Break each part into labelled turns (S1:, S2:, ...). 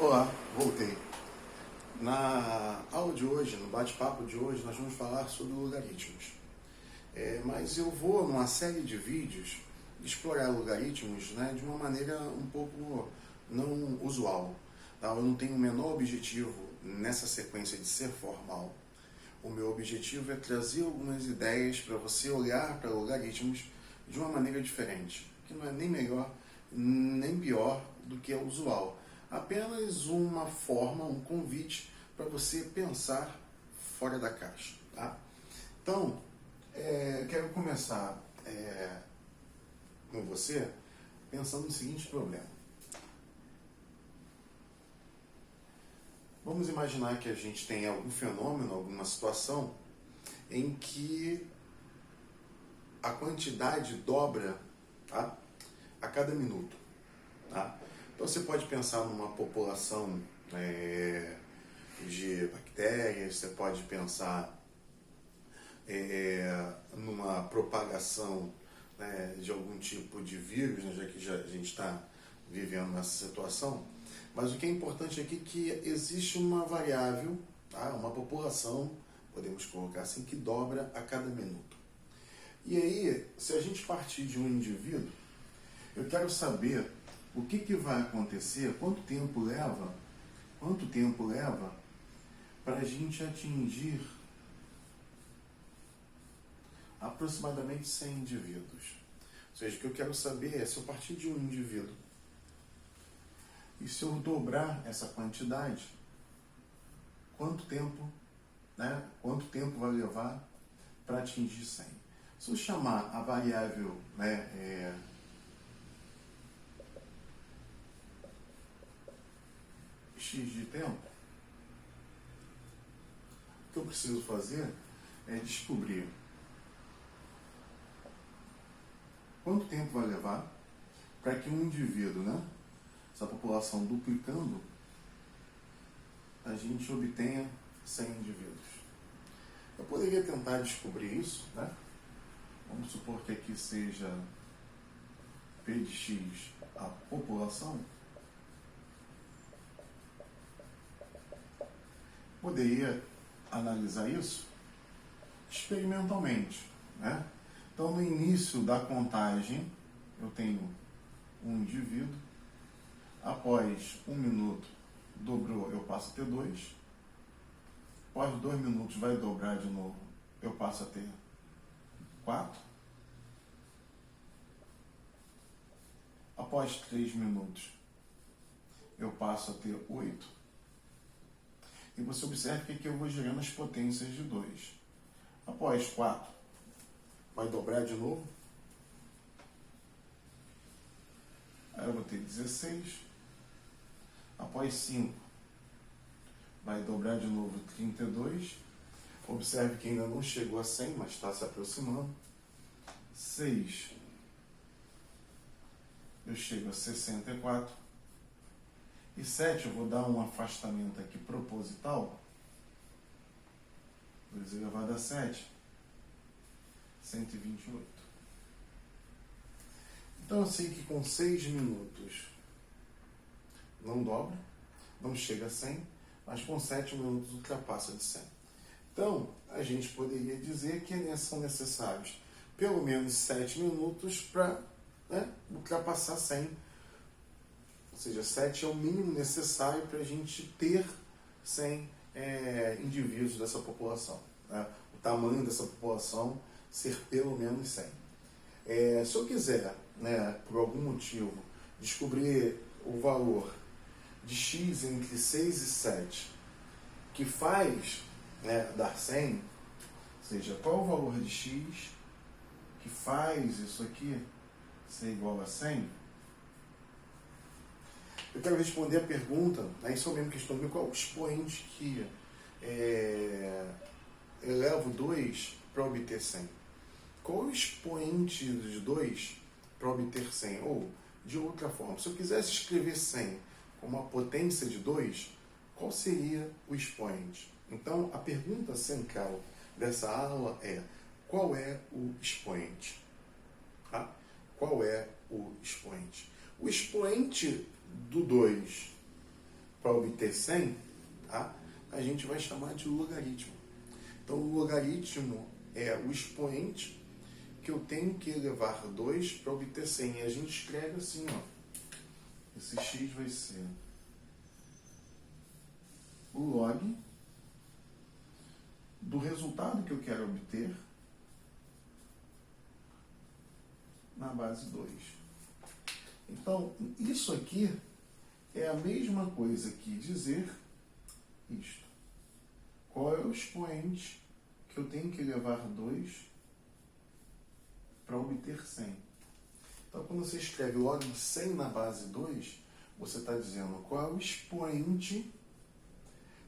S1: Olá, voltei. Na aula de hoje, no bate-papo de hoje, nós vamos falar sobre logaritmos. Mas eu vou, numa série de vídeos, explorar logaritmos, né, de uma maneira um pouco não usual. Tá? Eu não tenho o menor objetivo nessa sequência de ser formal. O meu objetivo é trazer algumas ideias para você olhar para logaritmos de uma maneira diferente, que não é nem melhor nem pior do que é usual. Apenas uma forma, um convite para você pensar fora da caixa. Tá? Então, quero começar com você pensando no seguinte problema. Vamos imaginar que a gente tem algum fenômeno, alguma situação em que a quantidade dobra, tá, a cada minuto. Tá? Então você pode pensar numa população de bactérias, você pode pensar numa propagação, né, de algum tipo de vírus, né, já que a gente está vivendo nessa situação. Mas o que é importante aqui é que existe uma variável, tá, uma população, podemos colocar assim, que dobra a cada minuto. E aí, se a gente partir de um indivíduo, eu quero saber o que vai acontecer, quanto tempo leva para a gente atingir aproximadamente 100 indivíduos. Ou seja, o que eu quero saber é, se eu partir de um indivíduo e se eu dobrar essa quantidade, quanto tempo vai levar para atingir 100? Se eu chamar a variável, x de tempo, o que eu preciso fazer é descobrir quanto tempo vai levar para que um indivíduo, né, essa população duplicando, a gente obtenha 100 indivíduos. Eu poderia tentar descobrir isso, né? Vamos supor que aqui seja P de x a população. Poderia analisar isso experimentalmente, né? Então, no início da contagem, eu tenho um indivíduo. Após 1 minuto, dobrou, eu passo a ter 2. Após 2 minutos, vai dobrar de novo, eu passo a ter 4. Após 3 minutos, eu passo a ter 8. E você observa que aqui eu vou gerando as potências de 2. Após 4, vai dobrar de novo. Aí eu vou ter 16. Após 5, vai dobrar de novo 32. Observe que ainda não chegou a 100, mas está se aproximando. 6, eu chego a 64. E 7, eu vou dar um afastamento aqui proposital. 2 elevado a 7, 128. Então eu sei que com 6 minutos não dobra, não chega a 100, mas com 7 minutos ultrapassa de 100. Então, a gente poderia dizer que são necessários pelo menos 7 minutos para, né, ultrapassar 100. Ou seja, 7 é o mínimo necessário para a gente ter 100 indivíduos dessa população. Né? O tamanho dessa população ser pelo menos 100. Se eu quiser, né, por algum motivo, descobrir o valor de x entre 6 e 7, que faz, né, dar 100, ou seja, qual o valor de x que faz isso aqui ser igual a 100, eu quero responder a pergunta, isso é a mesma questão, qual o expoente que elevo 2 para obter 100? Qual o expoente de 2 para obter 100? Ou, de outra forma, se eu quisesse escrever 100 como a potência de 2, qual seria o expoente? Então, a pergunta central dessa aula é: qual é o expoente? Tá? Qual é o expoente? O expoente do 2 para obter 100, tá? A gente vai chamar de logaritmo. Então, o logaritmo é o expoente que eu tenho que elevar 2 para obter 100. E a gente escreve assim, ó. Esse x vai ser o log do resultado que eu quero obter na base 2. Então, isso aqui é a mesma coisa que dizer isto. Qual é o expoente que eu tenho que elevar 2 para obter 100? Então, quando você escreve log de 100 na base 2, você está dizendo qual é o expoente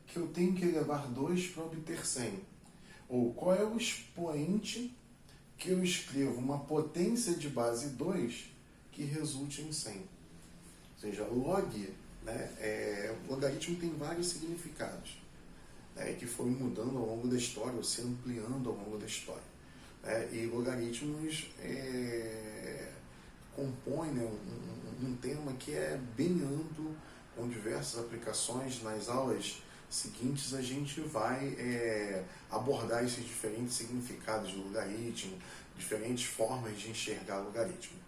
S1: que eu tenho que elevar 2 para obter 100. Ou qual é o expoente que eu escrevo uma potência de base 2 que resulte em 100. Ou seja, log, né, o logaritmo tem vários significados, né, que foram mudando ao longo da história, ou se ampliando ao longo da história. E logaritmos compõem, né, um tema que é bem amplo, com diversas aplicações. Nas aulas seguintes a gente vai abordar esses diferentes significados do logaritmo, diferentes formas de enxergar logaritmo.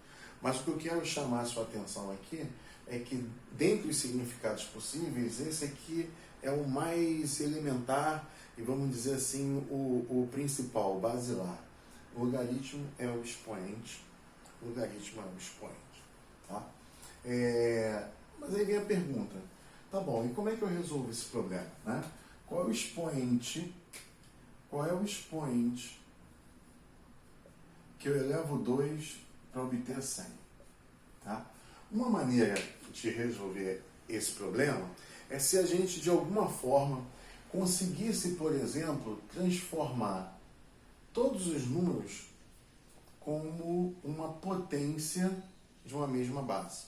S1: Mas o que eu quero chamar a sua atenção aqui é que, dentre os significados possíveis, esse aqui é o mais elementar e, vamos dizer assim, o principal, o basilar. O logaritmo é o expoente. O logaritmo é o expoente. Tá? Mas aí vem a pergunta. Tá bom, e como é que eu resolvo esse problema? Né? Qual é o expoente que eu elevo 2 para obter 100? Tá? Uma maneira de resolver esse problema é se a gente, de alguma forma, conseguisse, por exemplo, transformar todos os números como uma potência de uma mesma base.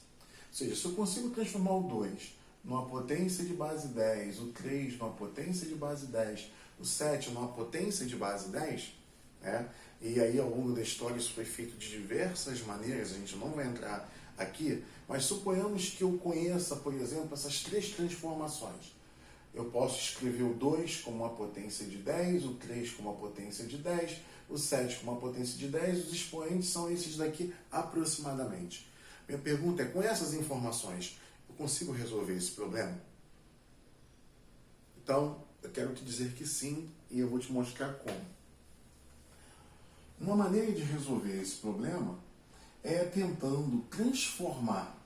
S1: Ou seja, se eu consigo transformar o 2 numa potência de base 10, o 3 numa potência de base 10, o 7 numa potência de base 10, e aí ao longo da história isso foi feito de diversas maneiras, a gente não vai entrar aqui, mas suponhamos que eu conheça, por exemplo, essas 3 transformações. Eu posso escrever o 2 como uma potência de 10, o 3 como uma potência de 10, o 7 como uma potência de 10, os expoentes são esses daqui aproximadamente. Minha pergunta é, com essas informações, eu consigo resolver esse problema? Então, eu quero te dizer que sim, e eu vou te mostrar como. Uma maneira de resolver esse problema é tentando transformar,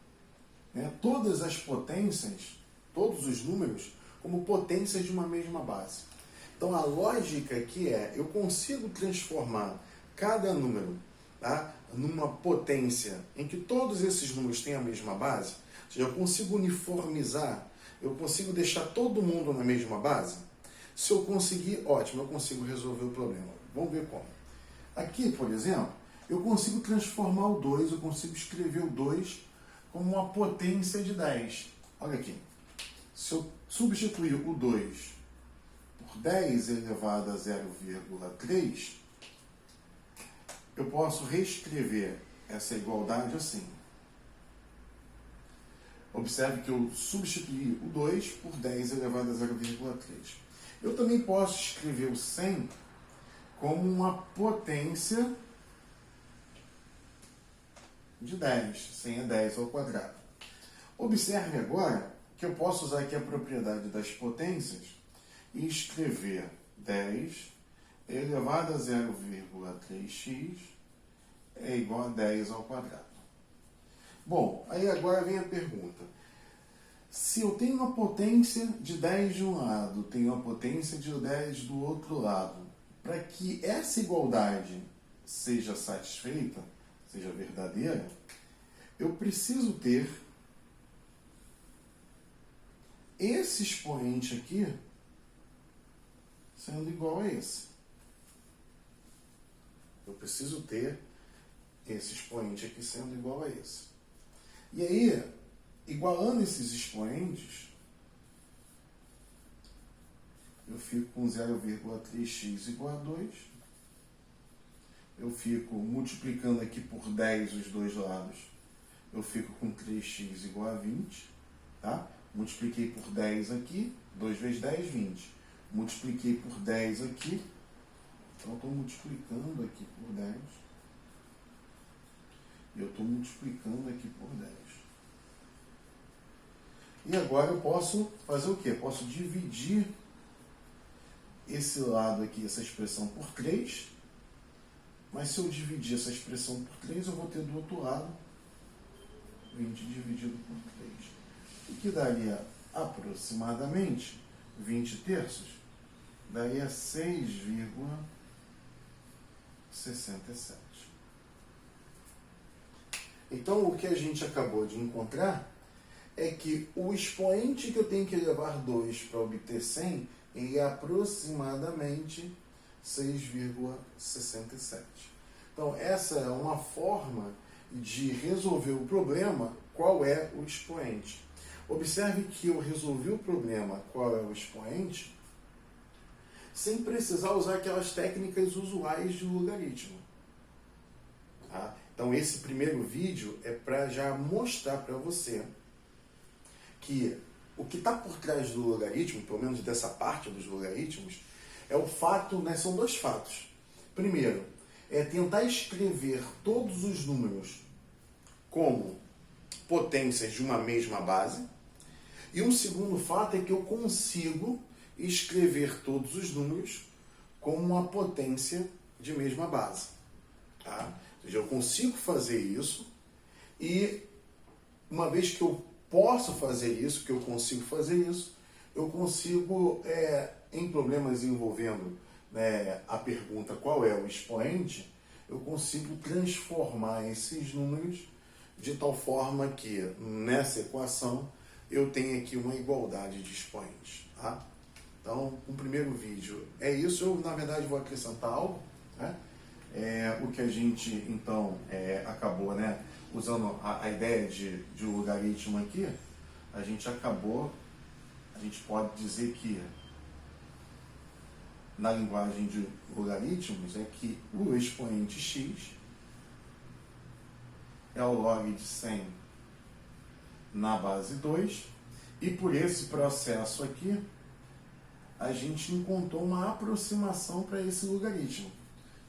S1: todas as potências, todos os números, como potências de uma mesma base. Então, a lógica aqui é, eu consigo transformar cada número, tá, numa potência em que todos esses números têm a mesma base. Ou seja, eu consigo uniformizar, eu consigo deixar todo mundo na mesma base. Se eu conseguir, ótimo, eu consigo resolver o problema. Vamos ver como. Aqui, por exemplo, eu consigo transformar o 2, eu consigo escrever o 2 como uma potência de 10. Olha aqui. Se eu substituir o 2 por 10 elevado a 0,3, eu posso reescrever essa igualdade assim. Observe que eu substituí o 2 por 10 elevado a 0,3. Eu também posso escrever o 100 como uma potência de 10. 100 é 10 ao quadrado. Observe agora que eu posso usar aqui a propriedade das potências e escrever 10 elevado a 0,3x é igual a 10 ao quadrado. Bom, aí agora vem a pergunta. Se eu tenho uma potência de 10 de um lado, tenho uma potência de 10 do outro lado, para que essa igualdade seja satisfeita, seja verdadeira, eu preciso ter esse expoente aqui sendo igual a esse. Eu preciso ter esse expoente aqui sendo igual a esse. E aí, igualando esses expoentes, eu fico com 0,3x igual a 2. Eu fico multiplicando aqui por 10 os dois lados. Eu fico com 3x igual a 20. Tá? multipliquei por 10 aqui, 2 vezes 10, 20. Multipliquei por 10 aqui, então eu estou multiplicando aqui por 10. E eu estou multiplicando aqui por 10. E agora eu posso fazer o quê? Posso dividir esse lado aqui, essa expressão, por 3. Mas se eu dividir essa expressão por 3, eu vou ter do outro lado 20 dividido por 3. O que daria aproximadamente 20 terços. Daria 6,67. Então, o que a gente acabou de encontrar é que o expoente que eu tenho que elevar 2 para obter 100, ele é aproximadamente 6,67. Então, essa é uma forma de resolver o problema, qual é o expoente. Observe que eu resolvi o problema, qual é o expoente, sem precisar usar aquelas técnicas usuais de logaritmo. Tá? Então, esse primeiro vídeo é para já mostrar para você que o que está por trás do logaritmo, pelo menos dessa parte dos logaritmos, é o fato, né, são dois fatos. Primeiro, é tentar escrever todos os números como potências de uma mesma base. E um segundo fato é que eu consigo escrever todos os números como uma potência de mesma base. Tá? Ou seja, eu consigo fazer isso e uma vez que eu posso fazer isso, que eu consigo fazer isso, eu consigo, em problemas envolvendo, né, a pergunta qual é o expoente, eu consigo transformar esses números de tal forma que nessa equação eu tenho aqui uma igualdade de expoentes. Tá? Então, o primeiro vídeo é isso. Eu, na verdade, vou acrescentar algo. Né? O que a gente, então, acabou, né, usando a ideia de logaritmo aqui, a gente pode dizer que, na linguagem de logaritmos, é que o expoente x é o log de 100 na base 2, e por esse processo aqui, a gente encontrou uma aproximação para esse logaritmo,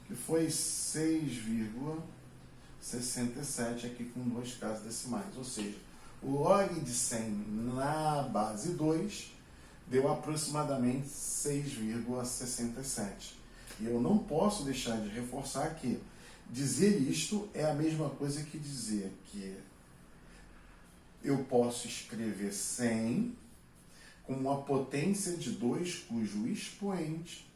S1: que foi 6,67 aqui com 2 casas decimais, ou seja, o log de 100 na base 2 deu aproximadamente 6,67. E eu não posso deixar de reforçar que dizer isto é a mesma coisa que dizer que eu posso escrever 100 com uma potência de 2 cujo expoente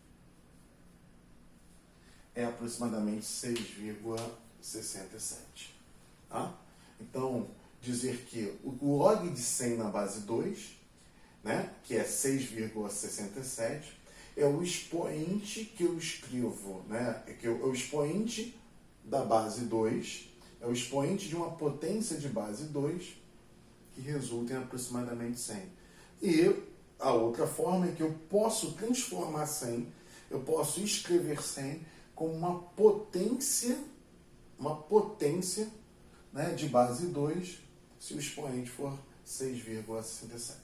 S1: é aproximadamente 6,67. Tá? Então, dizer que o log de 100 na base 2, né, que é 6,67, é o expoente que eu escrevo, né, é o expoente da base 2, é o expoente de uma potência de base 2 que resulta em aproximadamente 100. E a outra forma é que eu posso transformar 100, eu posso escrever 100 como uma potência, né, de base 2, se o expoente for 6,67.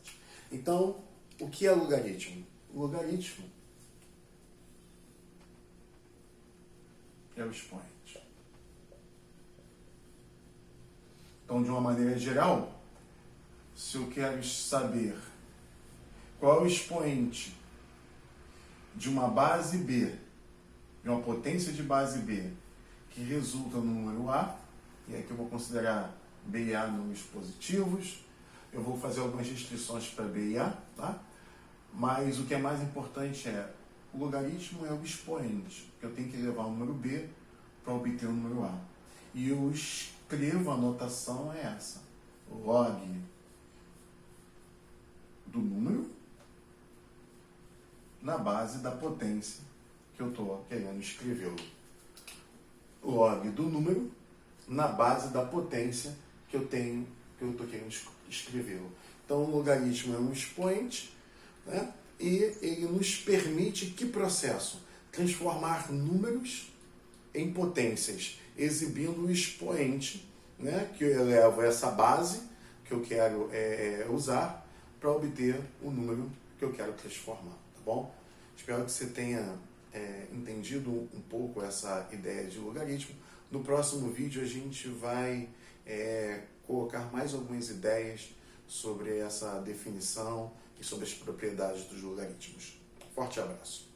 S1: Então, o que é logaritmo? O logaritmo é o expoente. Então, de uma maneira geral, se eu quero saber qual é o expoente de uma base B, de uma potência de base B, que resulta no número A, e aqui eu vou considerar B e A números positivos, eu vou fazer algumas restrições para B e A, tá? Mas o que é mais importante é, o logaritmo é o expoente, que eu tenho que levar o número B para obter o número A. E eu escrevo, a notação é essa, log do número na base da potência que eu estou querendo escrevê-lo. Log do número na base da potência que eu estou querendo escrevê-lo. Então, o logaritmo é um expoente, né? E ele nos permite que processo? Transformar números em potências, exibindo o expoente, né? Que eu elevo essa base que eu quero usar para obter o número que eu quero transformar, tá bom? Espero que você tenha entendido um pouco essa ideia de logaritmo. No próximo vídeo a gente vai colocar mais algumas ideias sobre essa definição e sobre as propriedades dos logaritmos. Forte abraço!